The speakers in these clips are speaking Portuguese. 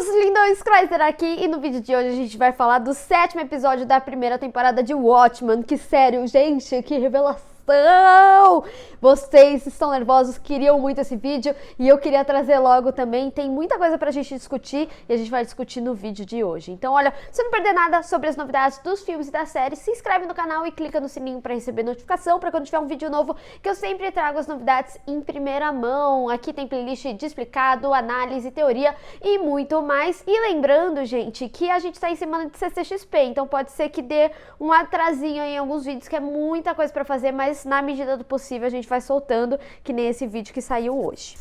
Amigos, Lindões Chrysler aqui, e no vídeo de hoje a gente vai falar do 7º episódio da primeira temporada de Watchmen. Que sério, gente, que revelação! Vocês estão nervosos, queriam muito esse vídeo e eu queria trazer logo também. Tem muita coisa pra gente discutir e a gente vai discutir no vídeo de hoje. Então olha, se não perder nada sobre as novidades dos filmes e da série, se inscreve no canal e clica no sininho pra receber notificação pra quando tiver um vídeo novo, que eu sempre trago as novidades em primeira mão. Aqui tem playlist de explicado, análise, teoria e muito mais. E lembrando, gente, que a gente tá em semana de CCXP, então pode ser que dê um atrasinho aí em alguns vídeos, que é muita coisa pra fazer, mas na medida do possível a gente vai soltando, que nem esse vídeo que saiu hoje.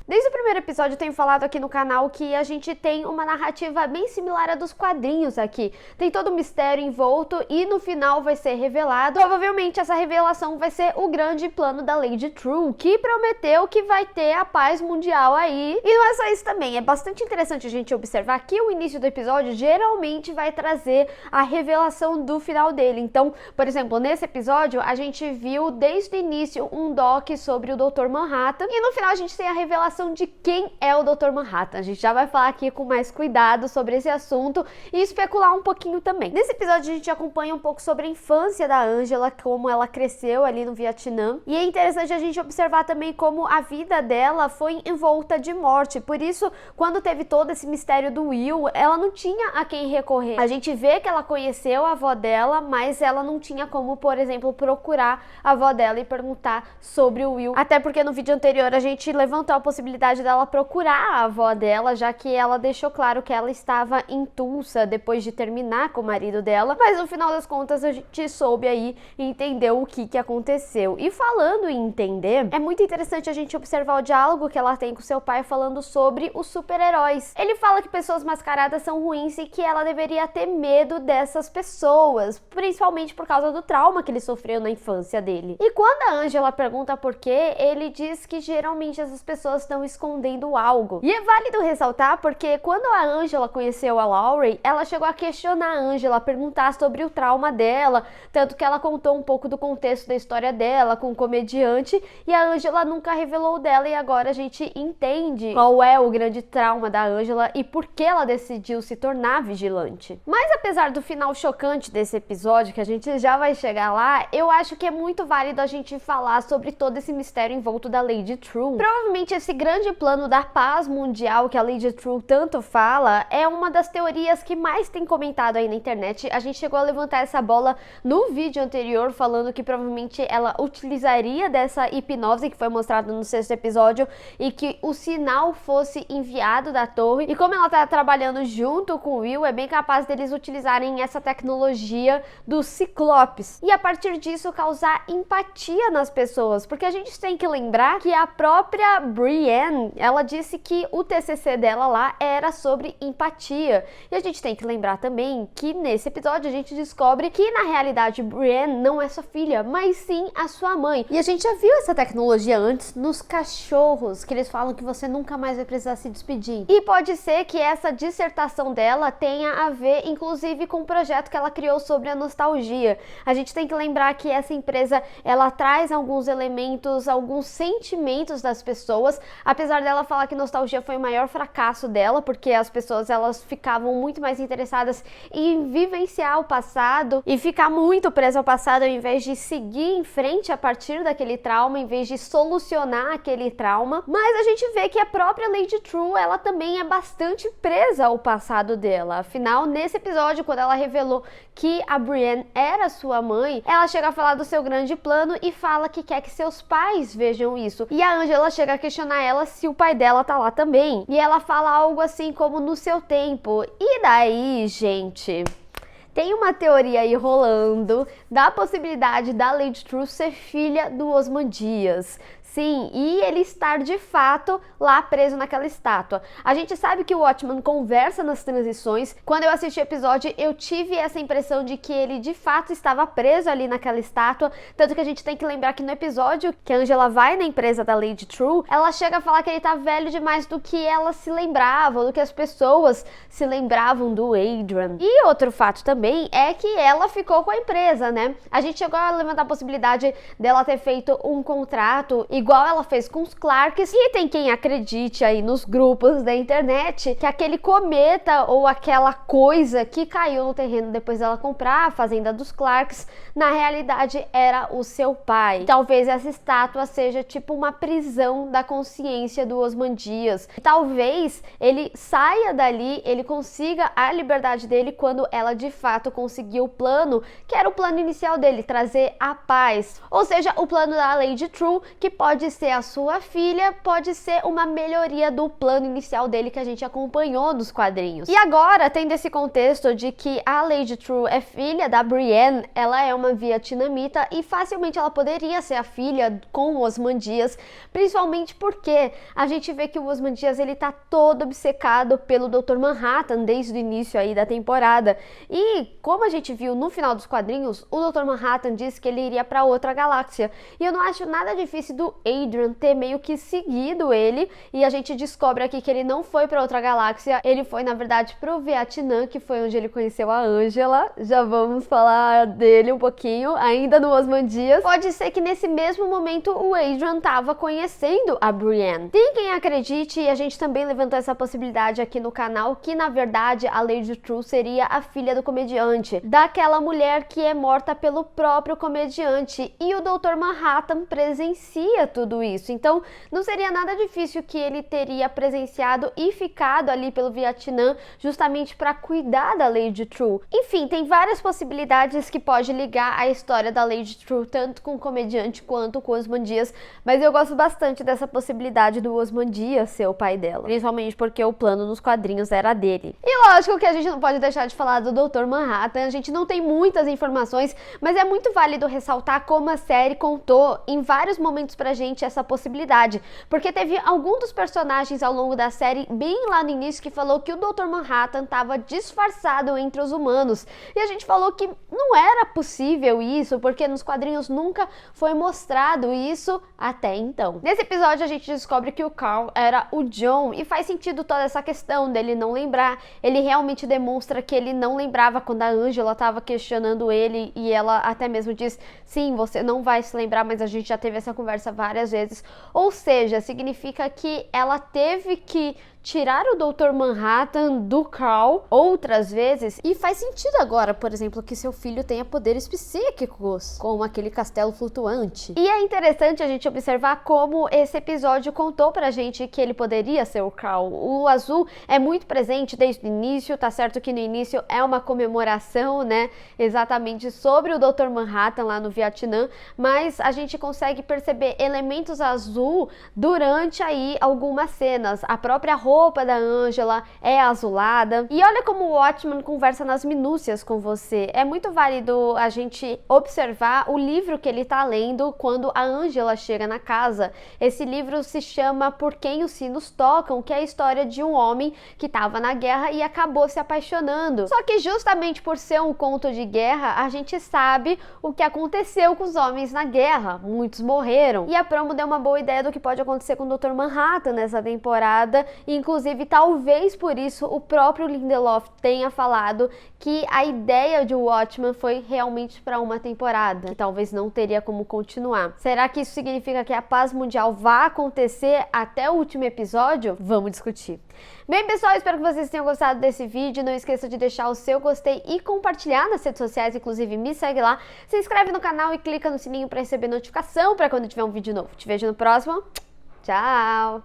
Desde o primeiro episódio eu tenho falado aqui no canal que a gente tem uma narrativa bem similar à dos quadrinhos aqui. Tem todo o mistério envolto e no final vai ser revelado. Provavelmente essa revelação vai ser o grande plano da Lady Trill, que prometeu que vai ter a paz mundial aí. E não é só isso também, é bastante interessante a gente observar que o início do episódio geralmente vai trazer a revelação do final dele. Então, por exemplo, nesse episódio a gente viu desde o início um doc sobre o Dr. Manhattan e no final a gente tem a revelação de quem é o Dr. Manhattan. A gente já vai falar aqui com mais cuidado sobre esse assunto e especular um pouquinho também. Nesse episódio a gente acompanha um pouco sobre a infância da Angela, como ela cresceu ali no Vietnã, e é interessante a gente observar também como a vida dela foi envolta de morte. Por isso, quando teve todo esse mistério do Will, ela não tinha a quem recorrer. A gente vê que ela conheceu a avó dela, mas ela não tinha como, por exemplo, procurar a avó dela e perguntar sobre o Will. Até porque no vídeo anterior a gente levantou a possibilidade dela procurar a avó dela, já que ela deixou claro que ela estava em Tulsa depois de terminar com o marido dela, mas no final das contas a gente soube aí e entendeu o que aconteceu. E falando em entender, é muito interessante a gente observar o diálogo que ela tem com seu pai falando sobre os super-heróis. Ele fala que pessoas mascaradas são ruins e que ela deveria ter medo dessas pessoas, principalmente por causa do trauma que ele sofreu na infância dele. E quando a Angela pergunta por quê, ele diz que geralmente essas pessoas estão escondendo algo. E é válido ressaltar porque quando a Angela conheceu a Laurie, ela chegou a questionar a Angela, a perguntar sobre o trauma dela, tanto que ela contou um pouco do contexto da história dela com o comediante, e a Angela nunca revelou dela, e agora a gente entende qual é o grande trauma da Angela e por que ela decidiu se tornar vigilante. Mas apesar do final chocante desse episódio, que a gente já vai chegar lá, eu acho que é muito válido a gente falar sobre todo esse mistério envolto da Lady Trill. Provavelmente esse grande plano da paz mundial que a Lady Trill tanto fala é uma das teorias que mais tem comentado aí na internet. A gente chegou a levantar essa bola no vídeo anterior, falando que provavelmente ela utilizaria dessa hipnose que foi mostrada no 6º episódio e que o sinal fosse enviado da torre. E como ela tá trabalhando junto com o Will, é bem capaz deles utilizarem essa tecnologia dos ciclopes e a partir disso causar empatia nas pessoas, porque a gente tem que lembrar que a própria Brienne, ela disse que o TCC dela lá era sobre empatia. E a gente tem que lembrar também que nesse episódio a gente descobre que na realidade Brienne não é sua filha, mas sim a sua mãe. E a gente já viu essa tecnologia antes nos cachorros, que eles falam que você nunca mais vai precisar se despedir. E pode ser que essa dissertação dela tenha a ver inclusive com o projeto que ela criou sobre a nostalgia. A gente tem que lembrar que essa empresa, ela traz alguns elementos, alguns sentimentos das pessoas, apesar dela falar que nostalgia foi o maior fracasso dela, porque as pessoas elas ficavam muito mais interessadas em vivenciar o passado e ficar muito presa ao passado ao invés de seguir em frente a partir daquele trauma, em vez de solucionar aquele trauma. Mas a gente vê que a própria Lady Trill, ela também é bastante presa ao passado dela. Afinal, nesse episódio, quando ela revelou que a Brienne era sua mãe, ela chega a falar do seu grande plano e fala que quer que seus pais vejam isso. E a Angela chega a questionar ela se o pai dela tá lá também. E ela fala algo assim como no seu tempo. E daí, gente, tem uma teoria aí rolando da possibilidade da Lady Trill ser filha do Ozymandias. Sim, e ele estar de fato lá preso naquela estátua. A gente sabe que o Watchmen conversa nas transições. Quando eu assisti o episódio, eu tive essa impressão de que ele de fato estava preso ali naquela estátua. Tanto que a gente tem que lembrar que no episódio que a Angela vai na empresa da Lady Trill, ela chega a falar que ele tá velho demais do que ela se lembrava, do que as pessoas se lembravam do Adrian. E outro fato também é que ela ficou com a empresa, né? A gente chegou a levantar a possibilidade dela ter feito um contrato igual ela fez com os Clarks. E tem quem acredite aí nos grupos da internet que aquele cometa ou aquela coisa que caiu no terreno depois dela comprar a fazenda dos Clarks, na realidade era o seu pai. Talvez essa estátua seja tipo uma prisão da consciência do Ozymandias. Talvez ele saia dali, ele consiga a liberdade dele quando ela de fato conseguir o plano, que era o plano inicial dele, trazer a paz. Ou seja, o plano da Lady True, que pode ser a sua filha, pode ser uma melhoria do plano inicial dele que a gente acompanhou nos quadrinhos. E agora, tendo esse contexto de que a Lady True é filha da Brienne, ela é uma vietnamita e facilmente ela poderia ser a filha com o Ozymandias, principalmente porque a gente vê que o Ozymandias ele tá todo obcecado pelo Dr. Manhattan desde o início aí da temporada. E como a gente viu no final dos quadrinhos, o Dr. Manhattan disse que ele iria para outra galáxia. E eu não acho nada difícil do Adrian ter meio que seguido ele, e a gente descobre aqui que ele não foi para outra galáxia, ele foi na verdade pro Vietnã, que foi onde ele conheceu a Angela. Já vamos falar dele um pouquinho, ainda no Ozymandias. Pode ser que nesse mesmo momento o Adrian tava conhecendo a Brienne. Tem quem acredite, e a gente também levantou essa possibilidade aqui no canal, que na verdade a Lady True seria a filha do comediante, daquela mulher que é morta pelo próprio comediante, e o Dr. Manhattan presencia tudo isso. Então não seria nada difícil que ele teria presenciado e ficado ali pelo Vietnã justamente para cuidar da Lady True. Enfim, tem várias possibilidades que pode ligar a história da Lady True tanto com o comediante quanto com o Ozymandias, mas eu gosto bastante dessa possibilidade do Ozymandias ser o pai dela, principalmente porque o plano nos quadrinhos era dele. E lógico que a gente não pode deixar de falar do Dr. Manhattan. A gente não tem muitas informações, mas é muito válido ressaltar como a série contou em vários momentos pra gente essa possibilidade, porque teve algum dos personagens ao longo da série, bem lá no início, que falou que o Dr. Manhattan estava disfarçado entre os humanos, e a gente falou que não era possível isso, porque nos quadrinhos nunca foi mostrado isso até então. Nesse episódio a gente descobre que o Carl era o John, e faz sentido toda essa questão dele não lembrar. Ele realmente demonstra que ele não lembrava quando a Angela estava questionando ele, e ela até mesmo diz, sim, você não vai se lembrar, mas a gente já teve essa conversa várias vezes. Ou seja, significa que ela teve que tirar o Dr. Manhattan do Carl outras vezes, e faz sentido agora, por exemplo, que seu filho tenha poderes psíquicos, como aquele castelo flutuante. E é interessante a gente observar como esse episódio contou pra gente que ele poderia ser o Carl. O azul é muito presente desde o início, tá certo que no início é uma comemoração, né, exatamente sobre o Dr. Manhattan lá no Vietnã, mas a gente consegue perceber elementos azul durante aí algumas cenas. A própria roupa da Angela é azulada. E olha como o Watchman conversa nas minúcias com você. É muito válido a gente observar o livro que ele tá lendo quando a Angela chega na casa. Esse livro se chama Por Quem os Sinos Tocam, que é a história de um homem que estava na guerra e acabou se apaixonando. Só que justamente por ser um conto de guerra, a gente sabe o que aconteceu com os homens na guerra. Muitos morreram. E a promo deu uma boa ideia do que pode acontecer com o Dr. Manhattan nessa temporada. Inclusive, talvez por isso o próprio Lindelof tenha falado que a ideia de Watchmen foi realmente para uma temporada, que talvez não teria como continuar. Será que isso significa que a paz mundial vai acontecer até o último episódio? Vamos discutir. Bem, pessoal, espero que vocês tenham gostado desse vídeo. Não esqueça de deixar o seu gostei e compartilhar nas redes sociais, inclusive me segue lá. Se inscreve no canal e clica no sininho para receber notificação para quando tiver um vídeo novo. Te vejo no próximo. Tchau!